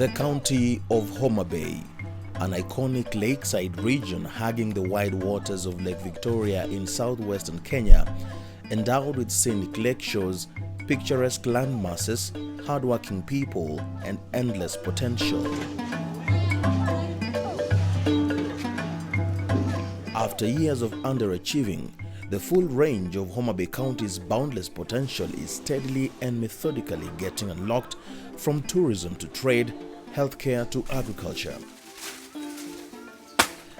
The county of Homa Bay, an iconic lakeside region hugging the wide waters of Lake Victoria in southwestern Kenya, endowed with scenic lake shores, picturesque landmasses, hardworking people, and endless potential. After years of underachieving, the full range of Homa Bay County's boundless potential is steadily and methodically getting unlocked, from tourism to trade, healthcare to agriculture.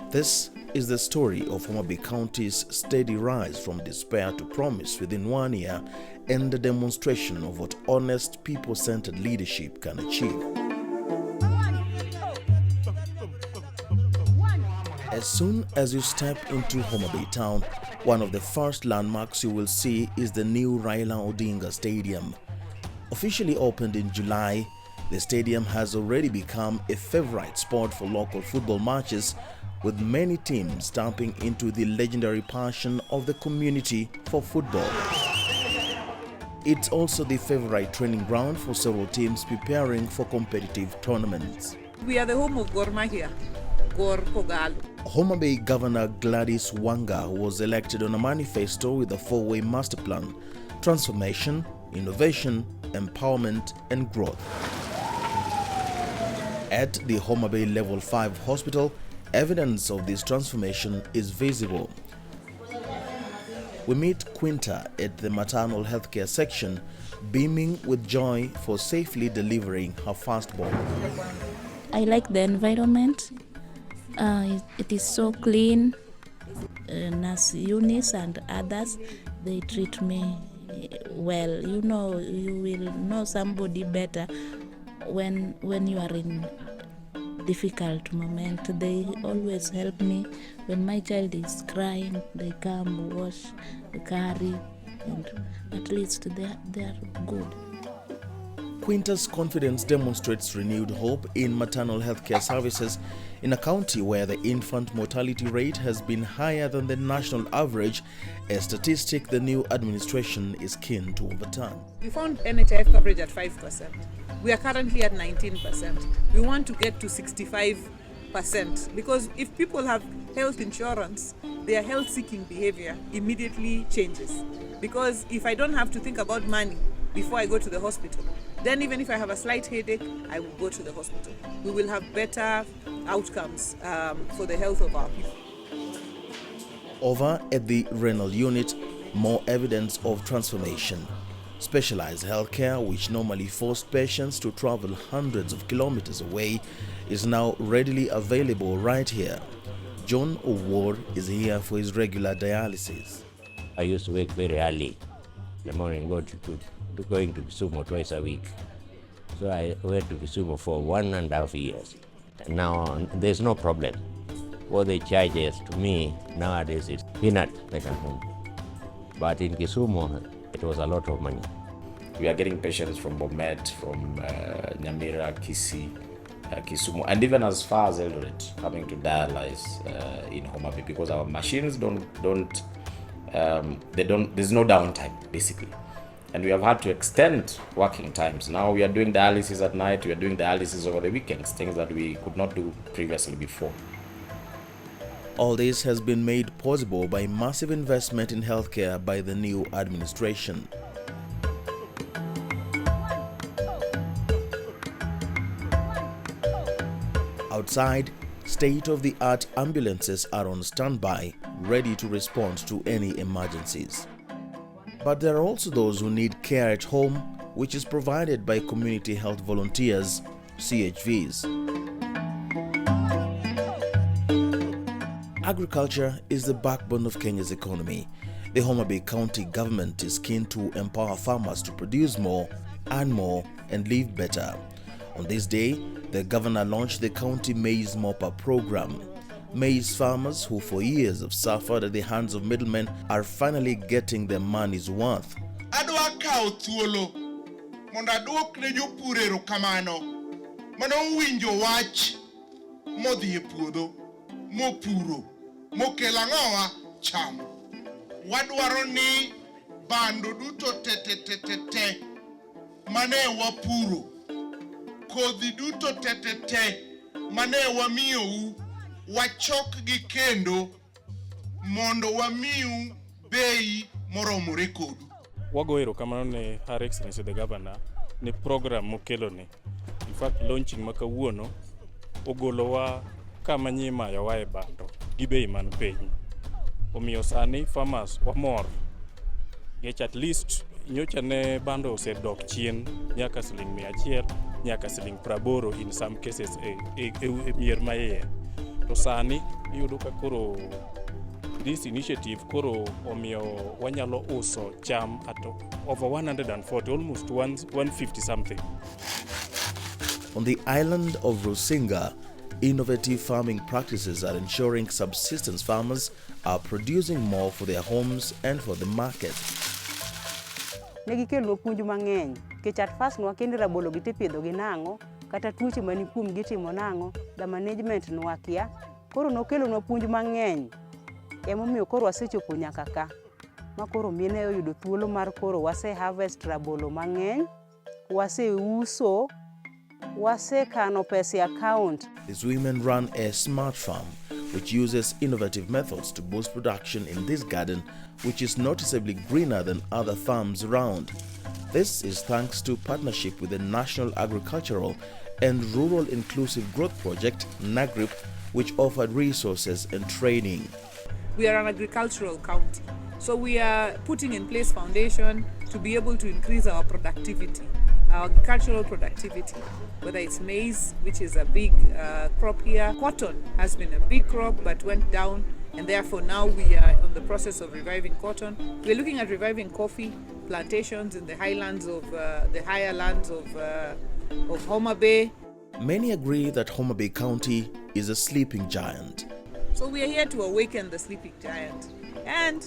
This is the story of Homa Bay County's steady rise from despair to promise within 1 year, and a demonstration of what honest, people-centered leadership can achieve. As soon as you step into Homa Bay town, one of the first landmarks you will see is the new Raila Odinga Stadium. Officially opened in July, the stadium has already become a favorite spot for local football matches, with many teams tapping into the legendary passion of the community for football. It's also the favorite training ground for several teams preparing for competitive tournaments. We are the home of Gor Mahia, Gor Kogalo. Homa Bay Governor Gladys Wanga was elected on a manifesto with a four-way master plan: transformation, innovation, empowerment, and growth. At the Homa Bay Level 5 Hospital, evidence of this transformation is visible. We meet Quinta at the maternal healthcare section, beaming with joy for safely delivering her firstborn. I like the environment. It is so clean. Nurse Eunice and others, they treat me well. You know, you will know somebody better when you are in difficult moment. They always help me. When my child is crying, they come, wash, carry, and at least they are good. Quinta's confidence demonstrates renewed hope in maternal healthcare services in a county where the infant mortality rate has been higher than the national average, a statistic the new administration is keen to overturn. We found NHIF coverage at 5%. We are currently at 19%. We want to get to 65%, because if people have health insurance, their health-seeking behavior immediately changes. Because if I don't have to think about money before I go to the hospital, then even if I have a slight headache, I will go to the hospital. We will have better outcomes for the health of our people. Over at the renal unit, more evidence of transformation. Specialized healthcare, which normally forced patients to travel hundreds of kilometers away, is now readily available right here. John O'Ward is here for his regular dialysis. I used to wake very early in the morning, going to Kisumu twice a week. So I went to Kisumu for 1.5 years. And now there's no problem. What they charge to me nowadays is peanut, like at home. But in Kisumu, it was a lot of money. We are getting patients from Bomet, from Nyamira, Kisii, Kisumu, and even as far as Eldoret coming to dialyze in Homa Bay, because our machines there's no downtime basically. And we have had to extend working times. Now we are doing dialysis at night, we are doing dialysis over the weekends, things that we could not do previously before. All this has been made possible by massive investment in healthcare by the new administration. Outside, state-of-the-art ambulances are on standby, ready to respond to any emergencies. But there are also those who need care at home, which is provided by community health volunteers, CHVs. Agriculture is the backbone of Kenya's economy. The Homa Bay County government is keen to empower farmers to produce more, earn more, and live better. On this day, the governor launched the County Maize Mopper program. Maize farmers who for years have suffered at the hands of middlemen are finally getting their money's worth. Adwa kao thuolo mondo aduok ne jopur erokamano mano winjo wach modhi e puodho mopuro mokelo ang'owa cham. Wadwaro ni bando duto te mane wapuro kodhi duto te mane wamiyou wachok gi kendo mondo wamiu bei moromore kodu. Wago erokamano ne Her Excellency the Governor ne program mokeloni. In fact, launching makawuono ogolowa kama nyimayowa e bando gi bei man piny. Omiyo sani farmers wamor. Nikech at least nyocha ne bando osedok chien nyaka $100 nyaka $80 in some cases e mier maiye. To sani iyudo ka koro this initiative koro omiyo wanyalo uso cham at over 140, almost 150 something. On the island of Rusinga, innovative farming practices are ensuring subsistence farmers are producing more for their homes and for the market. Negi kelo puonj mang'eny ke chat fast nwa kendi rabolo gite pidho gi nango kata tuoche mani kuom gitimo nango da management nwa kia koro no kelo nwa puonj mang'eny emomiyo koro wasechopo nyaka ka makoro mine oyudo thuolo mar koro wase harvest rabolo mang'eny wase uso wase kano pesa account. These women run a smart farm which uses innovative methods to boost production in this garden, which is noticeably greener than other farms around. This is thanks to partnership with the National Agricultural and Rural Inclusive Growth Project, NAGRIP, which offered resources and training. We are an agricultural county, so we are putting in place foundation to be able to increase our productivity, our agricultural productivity, whether it's maize, which is a big crop here. Cotton has been a big crop but went down, and therefore now we are on the process of reviving cotton. We're looking at reviving coffee plantations in the highlands of the higher lands of Homa Bay. Many agree that Homa Bay County is a sleeping giant. So we are here to awaken the sleeping giant. And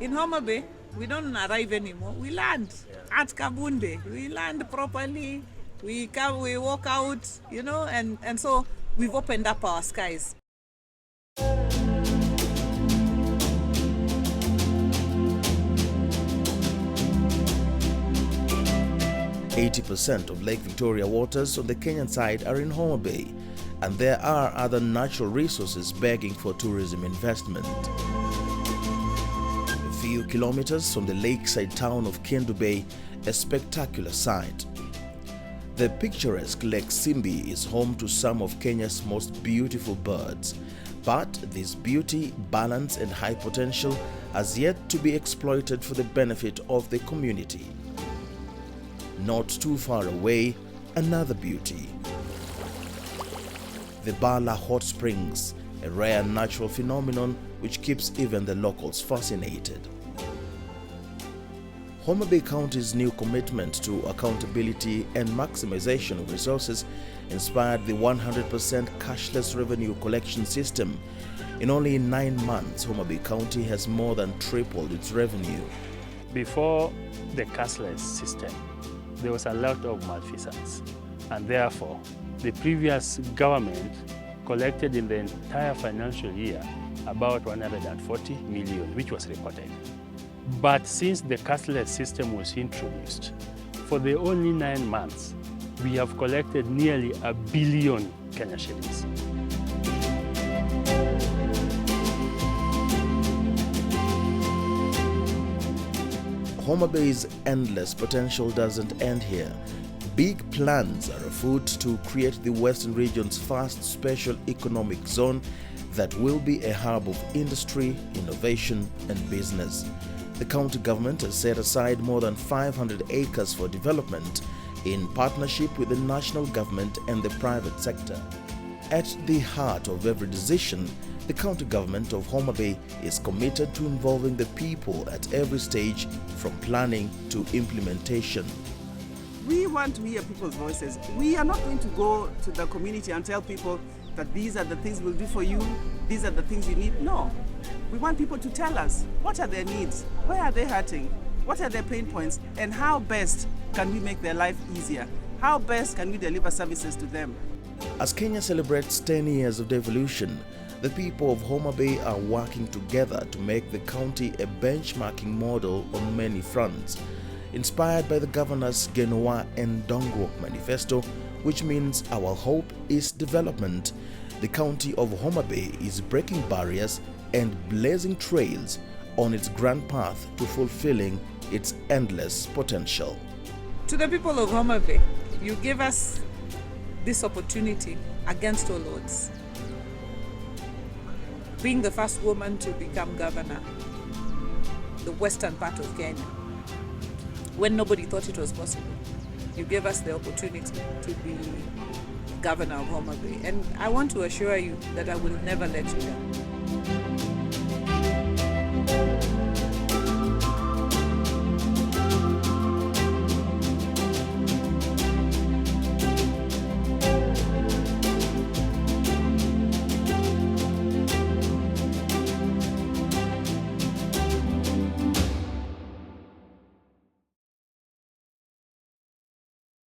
in Homa Bay, we don't arrive anymore. We land at Kabunde. We land properly. We come, we walk out, you know, and so we've opened up our skies. 80% of Lake Victoria waters on the Kenyan side are in Homa Bay, and there are other natural resources begging for tourism investment. A few kilometers from the lakeside town of Kendu Bay, a spectacular sight. The picturesque Lake Simbi is home to some of Kenya's most beautiful birds, but this beauty, balance and high potential has yet to be exploited for the benefit of the community. Not too far away, another beauty. The Bala Hot Springs, a rare natural phenomenon which keeps even the locals fascinated. Homa Bay County's new commitment to accountability and maximization of resources inspired the 100% cashless revenue collection system. In only 9 months, Homa Bay County has more than tripled its revenue. Before the cashless system, there was a lot of malfeasance, and therefore the previous government collected in the entire financial year about 140 million, which was reported. But since the cashless system was introduced, for the only 9 months, we have collected nearly $1 billion Kenya shillings. Homa Bay's endless potential doesn't end here. Big plans are afoot to create the Western region's first special economic zone that will be a hub of industry, innovation, and business. The county government has set aside more than 500 acres for development in partnership with the national government and the private sector. At the heart of every decision, the county government of Homa Bay is committed to involving the people at every stage, from planning to implementation. We want to hear people's voices. We are not going to go to the community and tell people that these are the things we'll do for you, these are the things you need. No. We want people to tell us what are their needs, where are they hurting, what are their pain points, and how best can we make their life easier? How best can we deliver services to them? As Kenya celebrates 10 years of devolution, the people of Homa Bay are working together to make the county a benchmarking model on many fronts. Inspired by the governor's Genoa and Dongwok manifesto, which means our hope is development. The county of Homa Bay is breaking barriers and blazing trails on its grand path to fulfilling its endless potential. To the people of Homa Bay, you gave us this opportunity against all odds. Being the first woman to become governor, the western part of Kenya, when nobody thought it was possible, you gave us the opportunity to be governor of Homa Bay. And I want to assure you that I will never let you down.